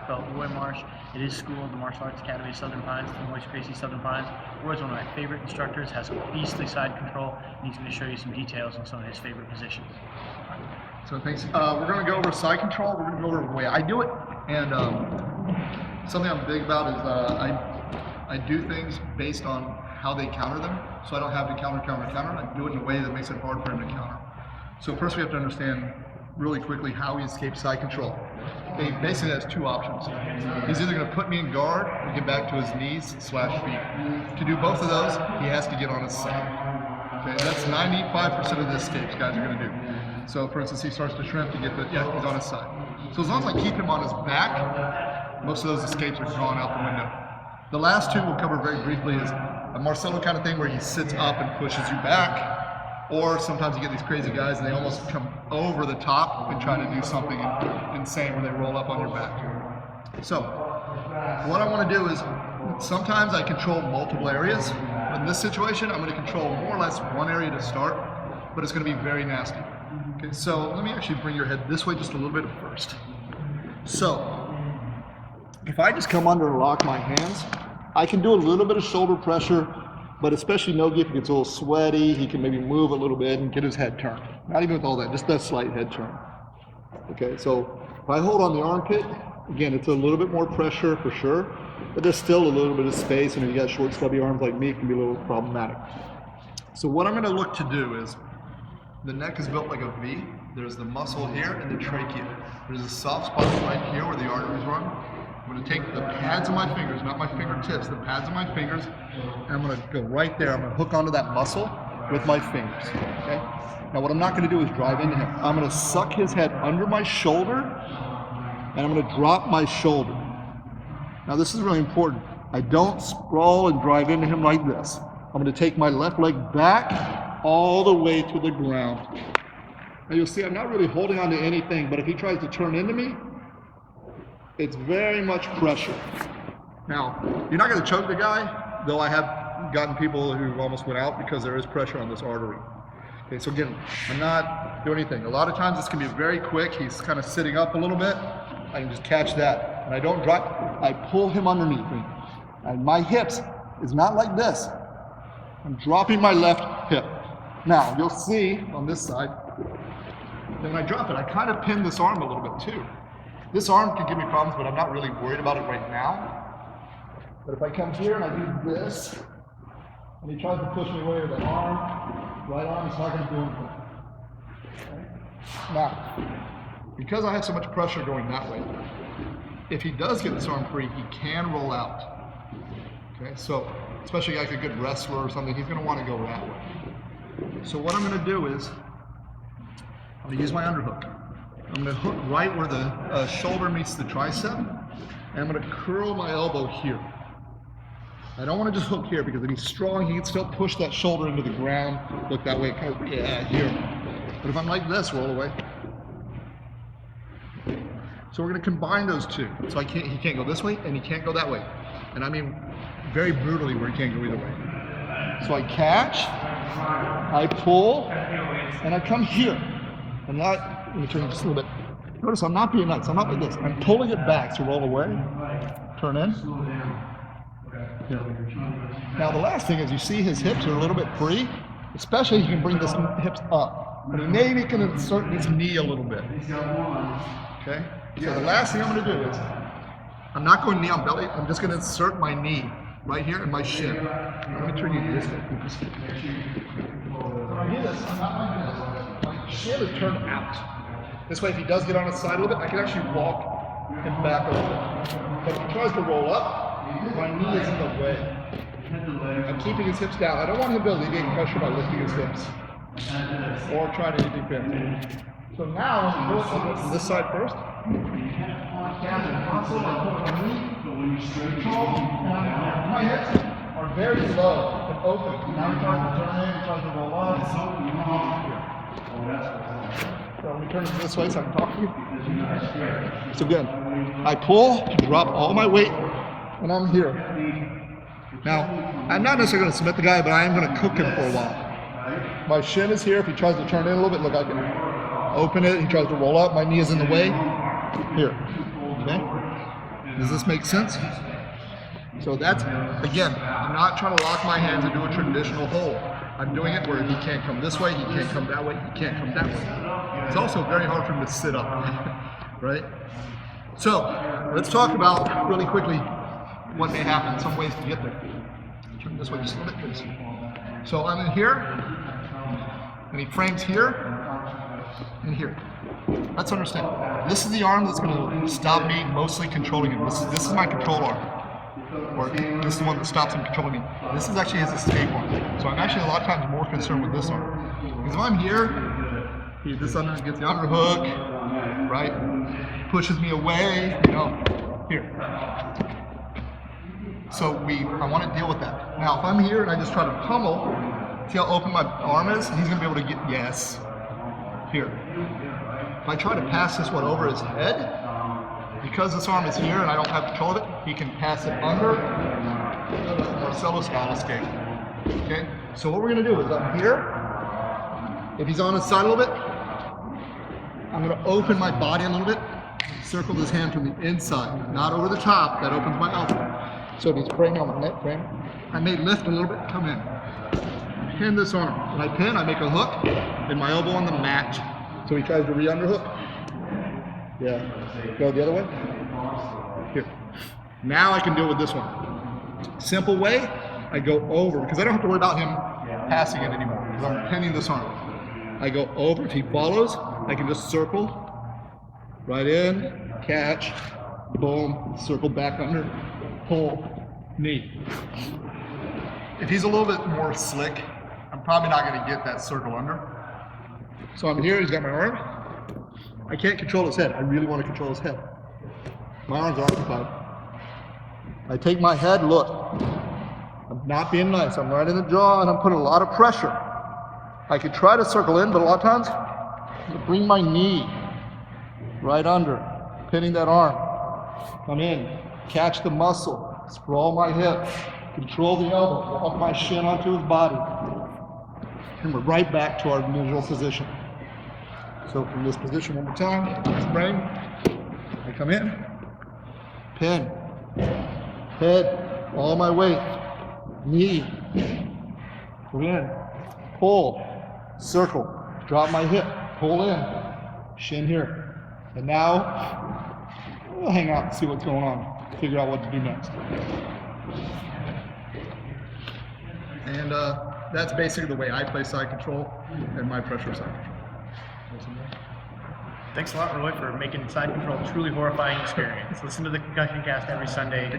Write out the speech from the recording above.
black belt Roy Marsh at his school, the Martial Arts Academy of Southern Pines, the Royce Gracie Southern Pines. Roy's one of my favorite instructors, has some beastly side control, and he's going to show you some details on some of his favorite positions. So thanks. We're going to go over side control. We're going to go over the way I do it, and something I'm big about is I do things based on how they counter them, so I don't have to counter. I do it in a way that makes it hard for him to counter. So first we have to understand really quickly how he escapes side control. He basically has two options. He's either going to put me in guard or get back to his knees / feet. To do both of those, he has to get on his side. Okay, that's 95% of the escapes guys are going to do. So for instance, he starts to shrimp, he's on his side. So as long as I keep him on his back, most of those escapes are gone out the window. The last two we'll cover very briefly is a Marcelo kind of thing where he sits up and pushes you back. Or sometimes you get these crazy guys and they almost come over the top and try to do something insane where they roll up on your back. So what I want to do is sometimes I control multiple areas. In this situation, I'm going to control more or less one area to start, but it's going to be very nasty. Okay, so let me actually bring your head this way just a little bit first. So if I just come under and lock my hands, I can do a little bit of shoulder pressure. But especially no-gi, if he gets a little sweaty, he can maybe move a little bit and get his head turned. Not even with all that, just that slight head turn. Okay, so if I hold on the armpit, again, it's a little bit more pressure for sure, but there's still a little bit of space, and if you got short, stubby arms like me, it can be a little problematic. So what I'm gonna look to do is, the neck is built like a V. There's the muscle here and the trachea. There's a soft spot right here where the arteries run. I'm going to take the pads of my fingers, not my fingertips, the pads of my fingers, and I'm going to go right there. I'm going to hook onto that muscle with my fingers, okay? Now what I'm not going to do is drive into him. I'm going to suck his head under my shoulder, and I'm going to drop my shoulder. Now this is really important. I don't sprawl and drive into him like this. I'm going to take my left leg back all the way to the ground. Now you'll see I'm not really holding on to anything, but if he tries to turn into me, it's very much pressure. Now, you're not going to choke the guy, though I have gotten people who almost went out because there is pressure on this artery. Okay, so again, I'm not doing anything. A lot of times this can be very quick. He's kind of sitting up a little bit. I can just catch that. And I don't drop, I pull him underneath me. And my hips is not like this. I'm dropping my left hip. Now, you'll see on this side, when I drop it, I kind of pin this arm a little bit too. This arm can give me problems, but I'm not really worried about it right now. But if I come here and I do this, and he tries to push me away with the arm, right arm, it's not going to do anything. Okay? Now, because I have so much pressure going that way, if he does get this arm free, he can roll out. Okay, so especially like a good wrestler or something, he's going to want to go that way. So what I'm going to do is, I'm going to use my underhook. I'm going to hook right where the shoulder meets the tricep, and I'm going to curl my elbow here. I don't want to just hook here because if he's strong, he can still push that shoulder into the ground, look that way, kind of, here. But if I'm like this, roll away. So we're going to combine those two. So he can't go this way, and he can't go that way. And I mean very brutally where he can't go either way. So I catch, I pull, and I come here. I'm not, let me turn just a little bit. Notice I'm not being nuts, I'm not like this. I'm pulling it back to roll away, turn in. Here. Now the last thing is you see his hips are a little bit free, especially you can bring this hips up. But he maybe can insert his knee a little bit. Okay? So the last thing I'm going to do is, I'm not going knee on belly, I'm just going to insert my knee right here in my shin. Let me turn you this way. When I do this, I'm not like this. My shin is turned out. This way, if he does get on his side a little bit, I can actually walk him back a little bit. But if he tries to roll up, my knee is in the way. I'm keeping his hips down. I don't want him to alleviate pressure by lifting his hips or trying to defend. So now, I'll go from this side first. My hips are very low and open. Now he tries to turn in, he tries to roll up. So let me turn it this way so I can talk to you. So again, I pull, drop all my weight, and I'm here. Now, I'm not necessarily going to submit the guy, but I am going to cook him for a while. My shin is here. If he tries to turn in a little bit, look, I can open it. He tries to roll up. My knee is in the way. Here. Okay? Does this make sense? So that's, again, I'm not trying to lock my hands and do a traditional hold. I'm doing it where he can't come this way, he can't come that way, he can't come that way. It's also very hard for him to sit up, right? So let's talk about really quickly what may happen, some ways to get there. Turn this way just a little bit, please. So I'm in here, and he frames here and here. Let's understand. This is the arm that's going to stop me mostly controlling him. This is my control arm. Or this is the one that stops him controlling me. This is actually his escape arm. So I'm actually a lot of times more concerned with this arm. Because if I'm here, this under gets the underhook, right? Pushes me away, you know, here. So I want to deal with that. Now if I'm here and I just try to pummel, see how open my arm is? He's going to be able to get, yes, here. If I try to pass this one over his head, because this arm is here and I don't have control of it, he can pass it under, Marcelo style escape. Okay? So what we're going to do is I'm here, if he's on his side a little bit, I'm going to open my body a little bit, circle this hand from the inside, not over the top, that opens my elbow. So if he's praying on my neck frame, I may lift a little bit, come in. Pin this on him. When I pin, I make a hook, and my elbow on the mat. So he tries to re-underhook. Yeah. Go the other way. Here. Now I can deal with this one. Simple way, I go over, because I don't have to worry about him passing it anymore, because I'm pinning this arm. I go over, if he follows, I can just circle, right in, catch, boom, circle back under, pull, knee. If he's a little bit more slick, I'm probably not going to get that circle under. So I'm here, he's got my arm. I can't control his head. I really want to control his head. My arm's occupied. I take my head, look. I'm not being nice. I'm right in the jaw and I'm putting a lot of pressure. I could try to circle in, but a lot of times, I'm gonna bring my knee right under, pinning that arm. Come in, catch the muscle, sprawl my hip, control the elbow, walk my shin onto his body. And we're right back to our usual position. So from this position one more time, spring, I come in, pin, head, all my weight, knee, go in, pull, circle, drop my hip, pull in, shin here. And now, we'll hang out and see what's going on, figure out what to do next. And that's basically the way I play side control and my pressure side control. Thanks a lot, Roy, for making side control a truly horrifying experience. Listen to the Concussion Cast every Sunday.